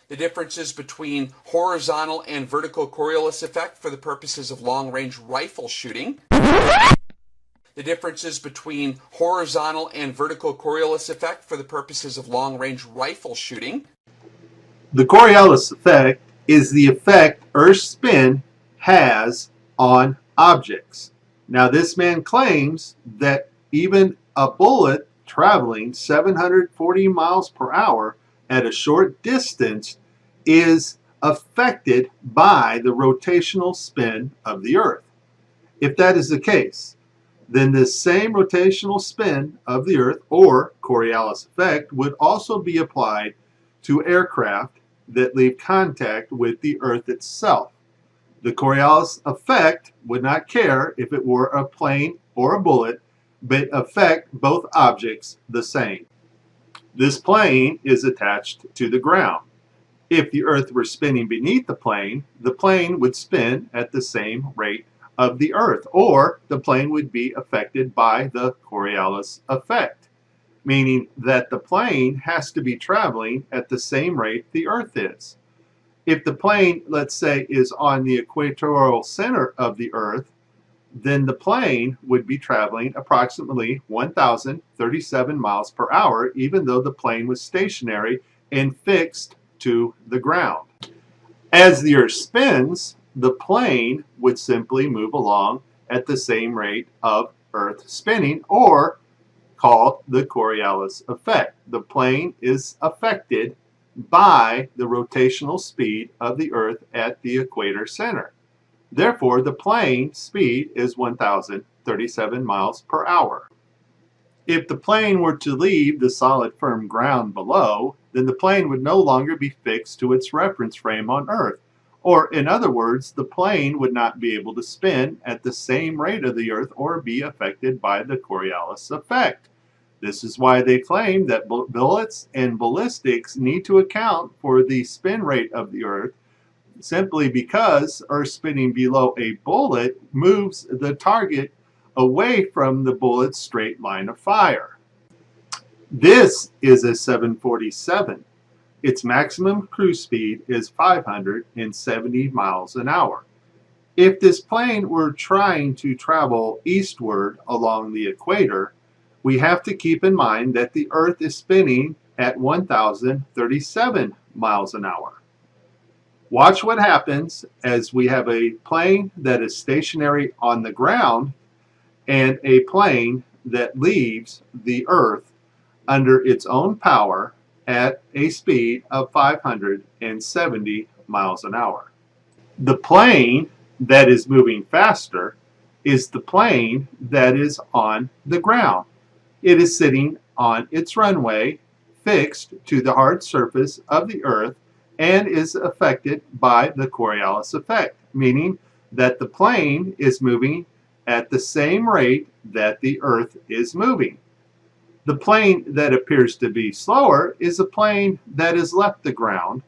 The differences between horizontal and vertical Coriolis effect for the purposes of long-range rifle shooting. The differences between horizontal and vertical Coriolis effect for the purposes of long-range rifle shooting. The Coriolis effect is the effect Earth's spin has on objects. Now, this man claims that even a bullet traveling 740 miles per hour at a short distance is affected by the rotational spin of the Earth. If that is the case, then this same rotational spin of the Earth, or Coriolis effect, would also be applied to aircraft that leave contact with the Earth itself. The Coriolis effect would not care if it were a plane or a bullet, but affect both objects the same. This plane is attached to the ground. If the Earth were spinning beneath the plane would spin at the same rate of the Earth, or the plane would be affected by the Coriolis effect, meaning that the plane has to be traveling at the same rate the Earth is. If the plane, let's say, is on the equatorial center of the Earth, then the plane would be traveling approximately 1,037 miles per hour, even though the plane was stationary and fixed to the ground. As the Earth spins, the plane would simply move along at the same rate of Earth spinning, or called the Coriolis effect. The plane is affected by the rotational speed of the Earth at the equator center. Therefore, the plane speed is 1,037 miles per hour. If the plane were to leave the solid firm ground below, then the plane would no longer be fixed to its reference frame on Earth. Or, in other words, the plane would not be able to spin at the same rate of the Earth or be affected by the Coriolis effect. This is why they claim that bullets and ballistics need to account for the spin rate of the Earth, simply because Earth spinning below a bullet moves the target away from the bullet's straight line of fire. This is a 747. Its maximum cruise speed is 570 miles an hour. If this plane were trying to travel eastward along the equator, we have to keep in mind that the Earth is spinning at 1,037 miles an hour. Watch what happens as we have a plane that is stationary on the ground and a plane that leaves the Earth under its own power at a speed of 570 miles an hour. The plane that is moving faster is the plane that is on the ground. It is sitting on its runway, fixed to the hard surface of the Earth, and is affected by the Coriolis effect, meaning that the plane is moving at the same rate that the Earth is moving. The plane that appears to be slower is a plane that has left the ground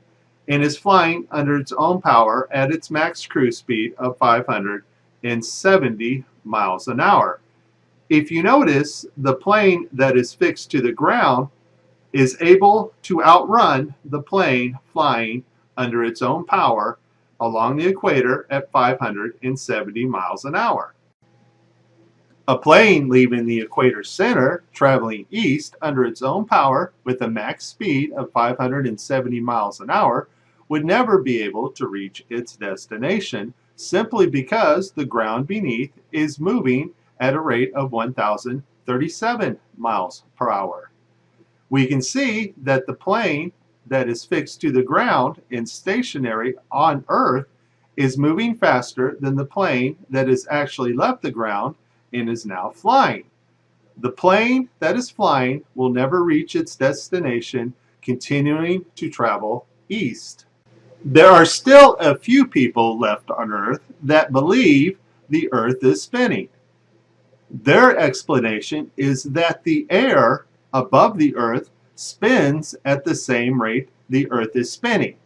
and is flying under its own power at its max cruise speed of 570 miles an hour. If you notice, the plane that is fixed to the ground is able to outrun the plane flying under its own power along the equator at 570 miles an hour. A plane leaving the equator center, traveling east under its own power with a max speed of 570 miles an hour, would never be able to reach its destination, simply because the ground beneath is moving at a rate of 1,037 miles per hour. We can see that the plane that is fixed to the ground and stationary on Earth is moving faster than the plane that has actually left the ground and is now flying. The plane that is flying will never reach its destination, continuing to travel east. There are still a few people left on Earth that believe the Earth is spinning. Their explanation is that the air above the Earth spins at the same rate the Earth is spinning.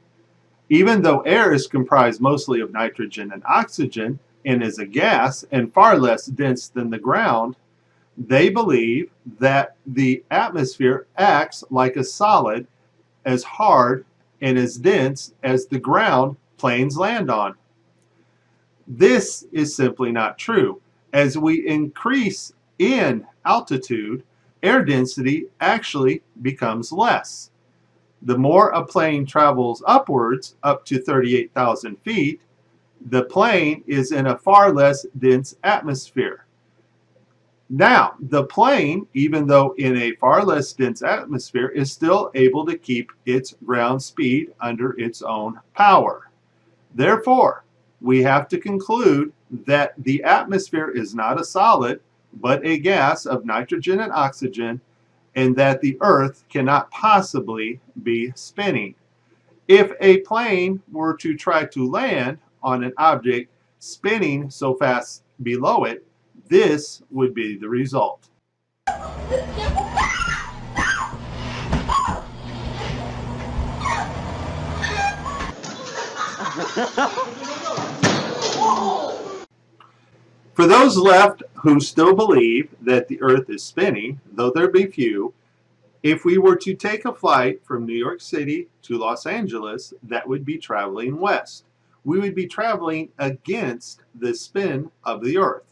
Even though air is comprised mostly of nitrogen and oxygen and is a gas and far less dense than the ground, they believe that the atmosphere acts like a solid, as hard and as dense as the ground planes land on. This is simply not true. As we increase in altitude, air density actually becomes less. The more a plane travels upwards, up to 38,000 feet, the plane is in a far less dense atmosphere. Now, the plane, even though in a far less dense atmosphere, is still able to keep its ground speed under its own power. Therefore, we have to conclude that the atmosphere is not a solid, but a gas of nitrogen and oxygen, and that the Earth cannot possibly be spinning. If a plane were to try to land on an object spinning so fast below it, this would be the result. For those left who still believe that the Earth is spinning, though there be few, if we were to take a flight from New York City to Los Angeles, that would be traveling west. We would be traveling against the spin of the Earth.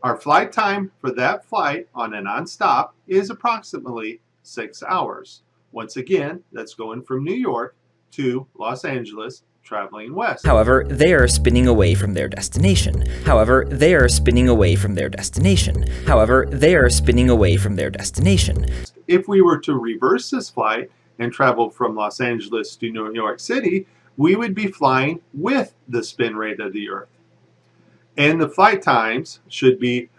Our flight time for that flight on a nonstop is approximately 6 hours. Once again, that's going from New York to Los Angeles, traveling west. However, they are spinning away from their destination. However, they are spinning away from their destination. However, they are spinning away from their destination. If we were to reverse this flight and travel from Los Angeles to New York City, we would be flying with the spin rate of the Earth. And the flight times should be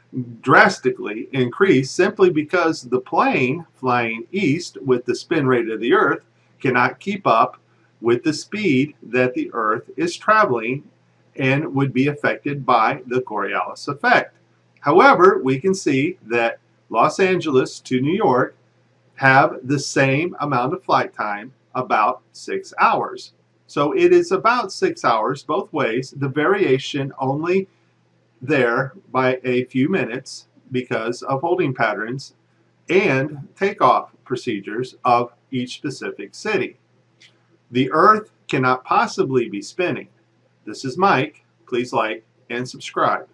drastically increased simply because the plane flying east with the spin rate of the Earth cannot keep up with the speed that the Earth is traveling and would be affected by the Coriolis effect. However, we can see that Los Angeles to New York have the same amount of flight time, about 6 hours. So it is about 6 hours both ways. The variation only there by a few minutes because of holding patterns and takeoff procedures of each specific city. The Earth cannot possibly be spinning. This is Mike. Please like and subscribe.